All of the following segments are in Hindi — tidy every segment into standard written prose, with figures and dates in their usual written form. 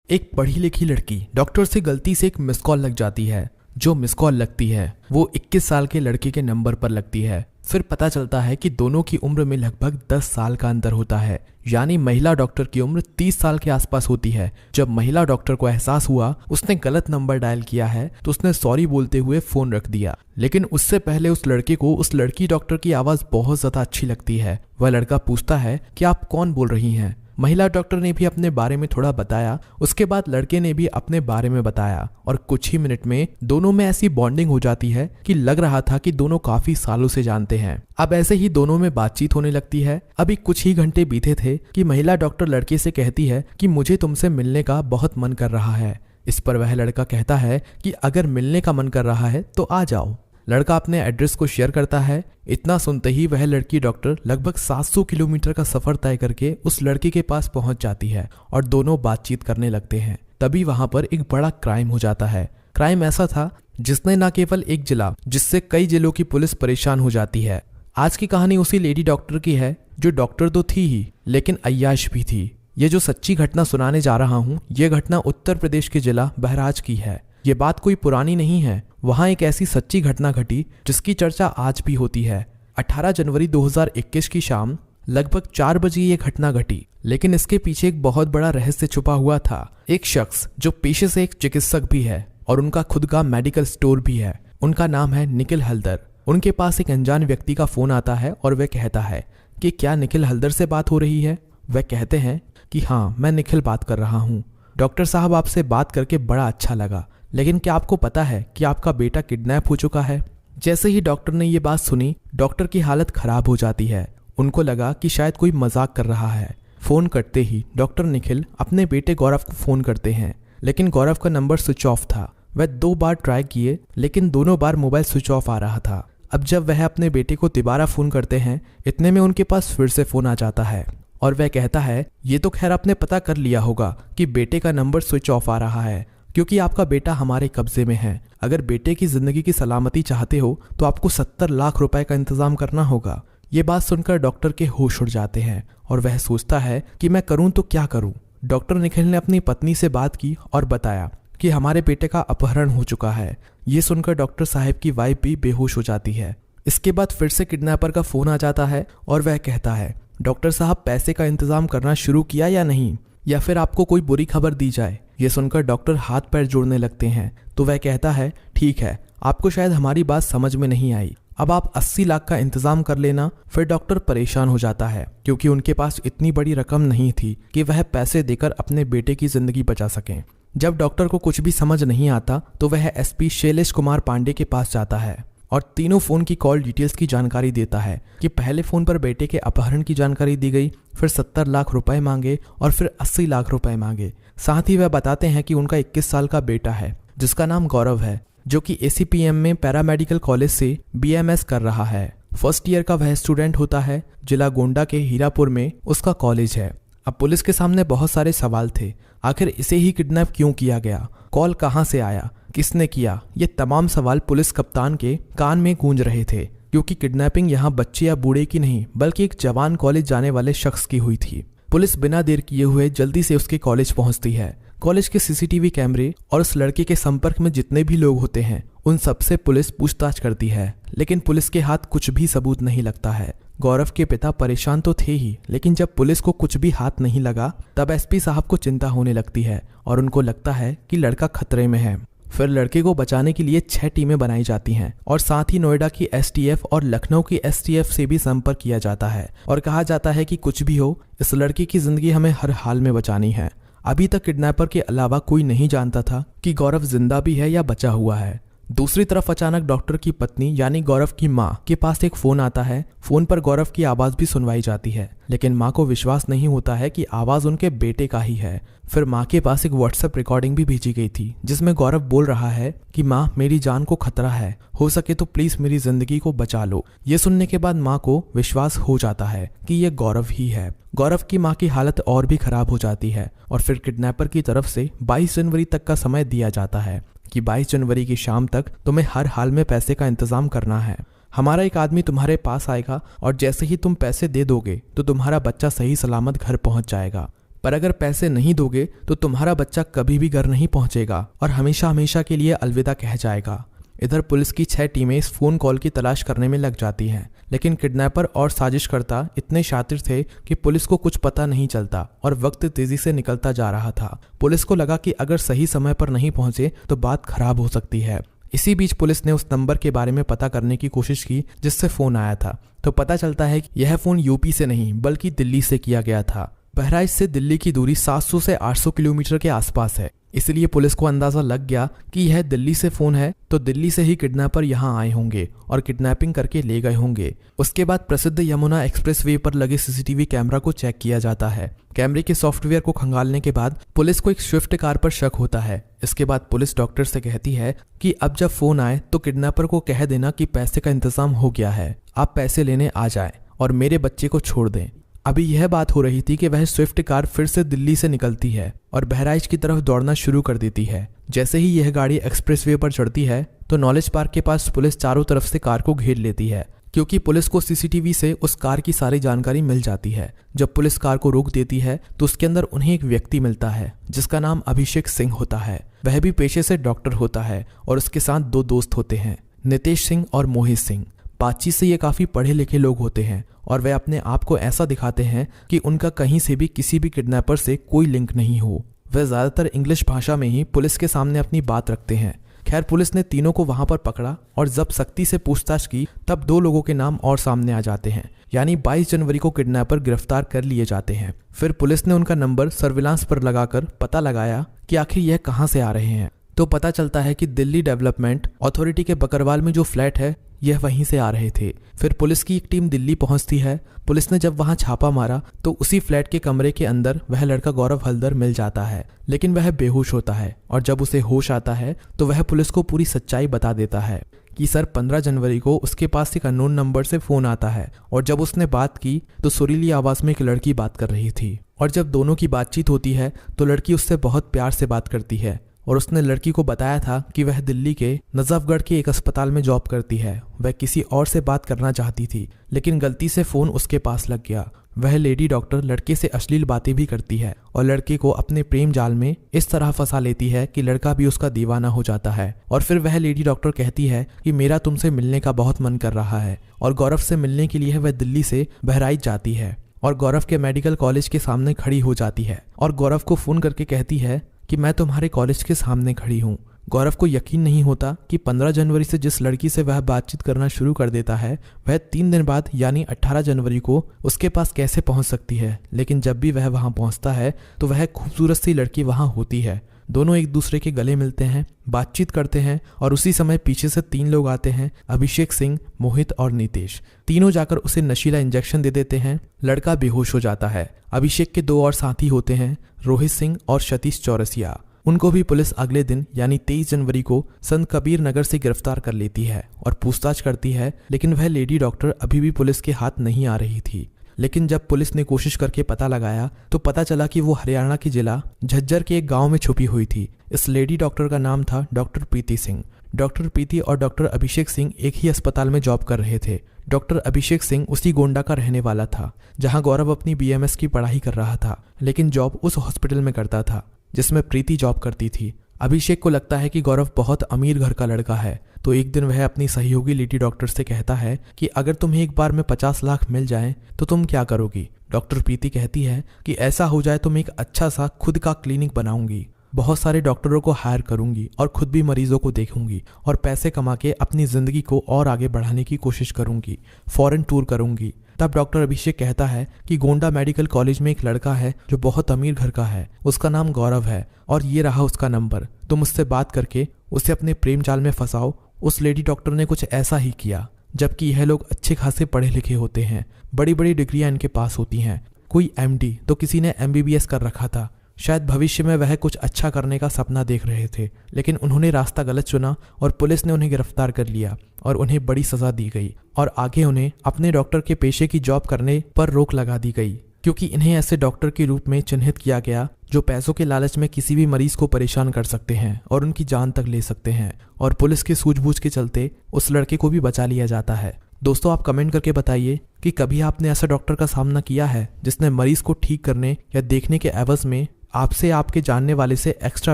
एक पढ़ी लिखी लड़की डॉक्टर से गलती से एक मिस कॉल लग जाती है। जो मिस कॉल लगती है वो 21 साल के लड़के के नंबर पर लगती है। फिर पता चलता है कि दोनों की उम्र में लगभग 10 साल का अंतर होता है, यानी महिला डॉक्टर की उम्र 30 साल के आसपास होती है। जब महिला डॉक्टर को एहसास हुआ उसने गलत नंबर डायल किया है तो उसने सॉरी बोलते हुए फोन रख दिया। लेकिन उससे पहले उस लड़के को उस लड़की डॉक्टर की आवाज बहुत ज्यादा अच्छी लगती है। वह लड़का पूछता है कि आप कौन बोल रही हैं। महिला डॉक्टर ने भी अपने बारे में थोड़ा बताया। उसके बाद लड़के ने भी अपने बारे में बताया और कुछ ही मिनट में दोनों में ऐसी बॉन्डिंग हो जाती है कि लग रहा था कि दोनों काफी सालों से जानते हैं। अब ऐसे ही दोनों में बातचीत होने लगती है। अभी कुछ ही घंटे बीते थे कि महिला डॉक्टर लड़के से कहती है कि मुझे तुमसे मिलने का बहुत मन कर रहा है। इस पर वह लड़का कहता है कि अगर मिलने का मन कर रहा है तो आ जाओ। लड़का अपने एड्रेस को शेयर करता है। इतना सुनते ही वह लड़की डॉक्टर लगभग 700 किलोमीटर का सफर तय करके उस लड़के के पास पहुंच जाती है और दोनों बातचीत करने लगते हैं। तभी वहां पर एक बड़ा क्राइम हो जाता है। क्राइम ऐसा था जिसने न केवल एक जिला जिससे कई जिलों की पुलिस परेशान हो जाती है। आज की कहानी उसी लेडी डॉक्टर की है जो डॉक्टर तो थी ही लेकिन अय्याश भी थी। ये जो सच्ची घटना सुनाने जा रहा हूँ ये घटना उत्तर प्रदेश के जिला बहराइच की है। ये बात कोई पुरानी नहीं है। वहां एक ऐसी सच्ची घटना घटी जिसकी चर्चा आज भी होती है। 18 जनवरी 2021 की शाम लगभग 4 बजे ये घटना घटी, लेकिन इसके पीछे एक बहुत बड़ा रहस्य छुपा हुआ था। एक शख्स जो पेशे से एक चिकित्सक भी है और उनका खुद का मेडिकल स्टोर भी है, उनका नाम है निखिल हल्दर। उनके पास एक अनजान व्यक्ति का फोन आता है और वह कहता है कि क्या निखिल हल्दर से बात हो रही है। वह कहते हैं कि हाँ, मैं निखिल बात कर रहा हूँ। डॉक्टर साहब, आपसे बात करके बड़ा अच्छा लगा, लेकिन क्या आपको पता है कि आपका बेटा किडनैप हो चुका है। जैसे ही डॉक्टर ने ये बात सुनी डॉक्टर की हालत खराब हो जाती है। उनको लगा कि शायद कोई मजाक कर रहा है। फोन कटते ही डॉक्टर निखिल अपने बेटे गौरव को फोन करते हैं, लेकिन गौरव का नंबर स्विच ऑफ था। वह 2 बार ट्राई किए लेकिन दोनों बार मोबाइल स्विच ऑफ आ रहा था। अब जब वह अपने बेटे को दोबारा फोन करते हैं इतने में उनके पास फिर से फोन आ जाता है और वह कहता है ये तो खैर आपने पता कर लिया होगा कि बेटे का नंबर स्विच ऑफ आ रहा है, क्योंकि आपका बेटा हमारे कब्जे में है। अगर बेटे की जिंदगी की सलामती चाहते हो तो आपको 70 लाख रुपए का इंतजाम करना होगा। ये बात सुनकर डॉक्टर के होश उड़ जाते हैं और वह सोचता है कि मैं करूं तो क्या करूं। डॉक्टर निखिल ने अपनी पत्नी से बात की और बताया कि हमारे बेटे का अपहरण हो चुका है। ये सुनकर डॉक्टर साहब की वाइफ भी बेहोश हो जाती है। इसके बाद फिर से किडनैपर का फोन आ जाता है और वह कहता है डॉक्टर साहब, पैसे का इंतजाम करना शुरू किया या नहीं, या फिर आपको कोई बुरी खबर दी जाए। ये सुनकर डॉक्टर हाथ पैर जोड़ने लगते हैं तो वह कहता है ठीक है, आपको शायद हमारी बात समझ में नहीं आई, अब आप 80 लाख का इंतजाम कर लेना। फिर डॉक्टर परेशान हो जाता है क्योंकि उनके पास इतनी बड़ी रकम नहीं थी कि वह पैसे देकर अपने बेटे की जिंदगी बचा सकें। जब डॉक्टर को कुछ भी समझ नहीं आता तो वह एसपी शैलेश कुमार पांडे के पास जाता है और तीनों फोन की कॉल डिटेल्स की जानकारी देता है कि पहले फोन पर बेटे के अपहरण की जानकारी दी गई, फिर 70 लाख रुपए मांगे और फिर 80 लाख रुपए मांगे। साथ ही वह बताते हैं कि उनका 21 साल का बेटा है जिसका नाम गौरव है, जो कि ACPM में पैरामेडिकल कॉलेज से BMS कर रहा है। फर्स्ट ईयर का वह स्टूडेंट होता है। जिला गोंडा के हीरापुर में उसका कॉलेज है। अब पुलिस के सामने बहुत सारे सवाल थे। आखिर इसे ही किडनैप क्यों किया गया, कॉल कहां से आया, किसने किया, ये तमाम सवाल पुलिस कप्तान के कान में गूंज रहे थे, क्योंकि किडनैपिंग यहाँ बच्चे या बूढ़े की नहीं बल्कि एक जवान कॉलेज जाने वाले शख्स की हुई थी। पुलिस बिना देर किए हुए जल्दी से उसके कॉलेज पहुंचती है। कॉलेज के CCTV कैमरे और उस लड़के के संपर्क में जितने भी लोग होते हैं उन सबसे पुलिस पूछताछ करती है, लेकिन पुलिस के हाथ कुछ भी सबूत नहीं लगता है। गौरव के पिता परेशान तो थे ही, लेकिन जब पुलिस को कुछ भी हाथ नहीं लगा तब SP साहब को चिंता होने लगती है और उनको लगता है कि लड़का खतरे में है। फिर लड़के को बचाने के लिए 6 टीमें बनाई जाती हैं और साथ ही नोएडा की STF और लखनऊ की STF से भी संपर्क किया जाता है और कहा जाता है कि कुछ भी हो इस लड़की की जिंदगी हमें हर हाल में बचानी है। अभी तक किडनैपर के अलावा कोई नहीं जानता था कि गौरव जिंदा भी है या बचा हुआ है। दूसरी तरफ अचानक डॉक्टर की पत्नी यानी गौरव की माँ के पास एक फोन आता है। फोन पर गौरव की आवाज भी सुनवाई जाती है, लेकिन माँ को विश्वास नहीं होता है कि आवाज उनके बेटे का ही है। फिर माँ के पास एक WhatsApp रिकॉर्डिंग भी भेजी गई थी जिसमें गौरव बोल रहा है कि माँ, मेरी जान को खतरा है, हो सके तो प्लीज मेरी जिंदगी को बचा लो। ये सुनने के बाद माँ को विश्वास हो जाता है कि ये गौरव ही है। गौरव की माँ की हालत और भी खराब हो जाती है और फिर किडनैपर की तरफ से 22 जनवरी तक का समय दिया जाता है कि 22 जनवरी की शाम तक तुम्हें हर हाल में पैसे का इंतजाम करना है। हमारा एक आदमी तुम्हारे पास आएगा और जैसे ही तुम पैसे दे दोगे तो तुम्हारा बच्चा सही सलामत घर पहुंच जाएगा। पर अगर पैसे नहीं दोगे तो तुम्हारा बच्चा कभी भी घर नहीं पहुंचेगा और हमेशा हमेशा के लिए अलविदा कह जाएगा। इधर पुलिस की 6 टीमें इस फोन कॉल की तलाश करने में लग जाती हैं, लेकिन किडनैपर और साजिशकर्ता इतने शातिर थे कि पुलिस को कुछ पता नहीं चलता और वक्त तेजी से निकलता जा रहा था। पुलिस को लगा कि अगर सही समय पर नहीं पहुंचे तो बात खराब हो सकती है। इसी बीच पुलिस ने उस नंबर के बारे में पता करने की कोशिश की जिससे फोन आया था, तो पता चलता है कि यह फोन यूपी से नहीं बल्कि दिल्ली से किया गया था। बहराइच से दिल्ली की दूरी 700 से 800 किलोमीटर के आसपास है, इसलिए पुलिस को अंदाजा लग गया कि यह दिल्ली से फोन है तो दिल्ली से ही किडनैपर यहां आए होंगे और किडनैपिंग करके ले गए होंगे। उसके बाद प्रसिद्ध यमुना एक्सप्रेसवे पर लगे सीसीटीवी कैमरा को चेक किया जाता है। कैमरे के सॉफ्टवेयर को खंगालने के बाद पुलिस को एक स्विफ्ट कार पर शक होता है। इसके बाद पुलिस डॉक्टर से कहती है कि अब जब फोन आए तो किडनैपर को कह देना कि पैसे का इंतजाम हो गया है, आप पैसे लेने आ जाएं और मेरे बच्चे को छोड़ दें। अभी यह बात हो रही थी कि वह स्विफ्ट कार फिर से दिल्ली से निकलती है और बहराइच की तरफ दौड़ना शुरू कर देती है। जैसे ही यह गाड़ी एक्सप्रेसवे पर चढ़ती है तो नॉलेज पार्क के पास पुलिस चारों तरफ से कार को घेर लेती है, क्योंकि पुलिस को सीसीटीवी से उस कार की सारी जानकारी मिल जाती है। जब पुलिस कार को रोक देती है तो उसके अंदर उन्हें एक व्यक्ति मिलता है जिसका नाम अभिषेक सिंह होता है। वह भी पेशे से डॉक्टर होता है और उसके साथ 2 दोस्त होते हैं, नितेश सिंह और मोहित सिंह। बातचीत से ये काफी पढ़े लिखे लोग होते हैं और वे अपने आप को ऐसा दिखाते हैं कि उनका कहीं से भी किसी भी किडनैपर से कोई लिंक नहीं हो। वे ज्यादातर इंग्लिश भाषा में ही पुलिस के सामने अपनी बात रखते हैं। खैर, पुलिस ने तीनों को वहां पर पकड़ा और जब सख्ती से पूछताछ की तब 2 लोगों के नाम और सामने आ जाते हैं, यानी 22 जनवरी को किडनैपर गिरफ्तार कर लिए जाते हैं। फिर पुलिस ने उनका नंबर सर्विलांस पर लगाकर पता लगाया कि आखिर यह कहां से आ रहे हैं, तो पता चलता है कि दिल्ली डेवलपमेंट अथॉरिटी के बकरवाल में जो फ्लैट है यह वहीं से आ रहे थे। फिर पुलिस की एक टीम दिल्ली पहुंचती है। पुलिस ने जब वहां छापा मारा तो उसी फ्लैट के कमरे के अंदर वह लड़का गौरव हल्दर मिल जाता है, लेकिन वह बेहोश होता है और जब उसे होश आता है तो वह पुलिस को पूरी सच्चाई बता देता है कि सर 15 जनवरी को उसके पास एक अननोन नंबर से फोन आता है और जब उसने बात की तो सुरीली आवाज में एक लड़की बात कर रही थी और जब दोनों की बातचीत होती है तो लड़की उससे बहुत प्यार से बात करती है और उसने लड़की को बताया था कि वह दिल्ली के नजफगढ़ के एक अस्पताल में जॉब करती है। वह किसी और से बात करना चाहती थी लेकिन गलती से फोन उसके पास लग गया। वह लेडी डॉक्टर लड़के से अश्लील बातें भी करती है और लड़के को अपने प्रेम जाल में इस तरह फंसा लेती है कि लड़का भी उसका दीवाना हो जाता है। और फिर वह लेडी डॉक्टर कहती है कि मेरा तुमसे मिलने का बहुत मन कर रहा है और गौरव से मिलने के लिए वह दिल्ली से बहराइच जाती है और गौरव के मेडिकल कॉलेज के सामने खड़ी हो जाती है और गौरव को फोन करके कहती है कि मैं तुम्हारे कॉलेज के सामने खड़ी हूँ। गौरव को यकीन नहीं होता कि 15 जनवरी से जिस लड़की से वह बातचीत करना शुरू कर देता है वह 3 दिन बाद यानी 18 जनवरी को उसके पास कैसे पहुंच सकती है। लेकिन जब भी वह वहां पहुंचता है तो वह खूबसूरत सी लड़की वहां होती है। दोनों एक दूसरे के गले मिलते हैं, बातचीत करते हैं और उसी समय पीछे से 3 लोग आते हैं, अभिषेक सिंह, मोहित और नितेश। तीनों जाकर उसे नशीला इंजेक्शन दे देते हैं। लड़का बेहोश हो जाता है। अभिषेक के 2 और साथी होते हैं, रोहित सिंह और सतीश चौरसिया। उनको भी पुलिस अगले दिन यानी 23 जनवरी को संत कबीर नगर से गिरफ्तार कर लेती है और पूछताछ करती है, लेकिन वह लेडी डॉक्टर अभी भी पुलिस के हाथ नहीं आ रही थी। लेकिन जब पुलिस ने कोशिश करके पता लगाया तो पता चला कि वो हरियाणा के जिला झज्जर के एक गांव में छुपी हुई थी। इस लेडी डॉक्टर का नाम था डॉक्टर प्रीति सिंह। डॉक्टर प्रीति और डॉक्टर अभिषेक सिंह एक ही अस्पताल में जॉब कर रहे थे। डॉक्टर अभिषेक सिंह उसी गोंडा का रहने वाला था जहां गौरव अपनी BMS की पढ़ाई कर रहा था, लेकिन जॉब उस हॉस्पिटल में करता था जिसमें प्रीति जॉब करती थी। अभिषेक को लगता है कि गौरव बहुत अमीर घर का लड़का है, तो एक दिन वह अपनी सहयोगी लेडी डॉक्टर से कहता है कि अगर तुम्हें एक बार में 50 लाख मिल जाएं तो तुम क्या करोगी। डॉक्टर प्रीति कहती है कि ऐसा हो जाए तो मैं एक अच्छा सा खुद का क्लिनिक बनाऊंगी, बहुत सारे डॉक्टरों को हायर करूंगी और खुद भी मरीजों को देखूंगी और पैसे कमा के अपनी जिंदगी को और आगे बढ़ाने की कोशिश करूंगी, फॉरेन टूर करूंगी। तब डॉक्टर अभिषेक कहता है कि गोंडा मेडिकल कॉलेज में एक लड़का है जो बहुत अमीर घर का है, उसका नाम गौरव है और ये रहा उसका नंबर, तुम उससे बात करके उसे अपने प्रेम जाल में फंसाओ। उस लेडी डॉक्टर ने कुछ ऐसा ही किया, जबकि यह लोग अच्छे खासे पढ़े लिखे होते हैं, बड़ी बड़ी डिग्रियां इनके पास होती हैं, कोई MD तो किसी ने MBBS कर रखा था। शायद भविष्य में वह कुछ अच्छा करने का सपना देख रहे थे, लेकिन उन्होंने रास्ता गलत चुना और पुलिस ने उन्हें गिरफ्तार कर लिया और उन्हें बड़ी सजा दी गई और आगे उन्हें अपने डॉक्टर के पेशे की जॉब करने पर रोक लगा दी गई, क्योंकि इन्हें ऐसे डॉक्टर के रूप में चिन्हित किया गया जो पैसों के लालच में किसी भी मरीज को परेशान कर सकते हैं और उनकी जान तक ले सकते हैं। और पुलिस के सूझबूझ के चलते उस लड़के को भी बचा लिया जाता है। दोस्तों, आप कमेंट करके बताइए कि कि कभी आपने ऐसा डॉक्टर का सामना किया है जिसने मरीज को ठीक करने या देखने के एवज में आपसे आपके जानने वाले से एक्स्ट्रा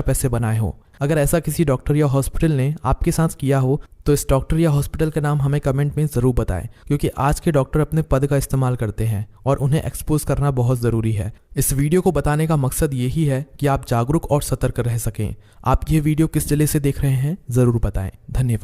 पैसे बनाए हो? अगर ऐसा किसी डॉक्टर या हॉस्पिटल ने आपके साथ किया हो तो इस डॉक्टर या हॉस्पिटल का नाम हमें कमेंट में ज़रूर बताएं, क्योंकि आज के डॉक्टर अपने पद का इस्तेमाल करते हैं और उन्हें एक्सपोज करना बहुत ज़रूरी है। इस वीडियो को बताने का मकसद यही है कि आप जागरूक और सतर्क रह सकें। आप ये वीडियो किस जिले से देख रहे हैं ज़रूर बताएं। धन्यवाद।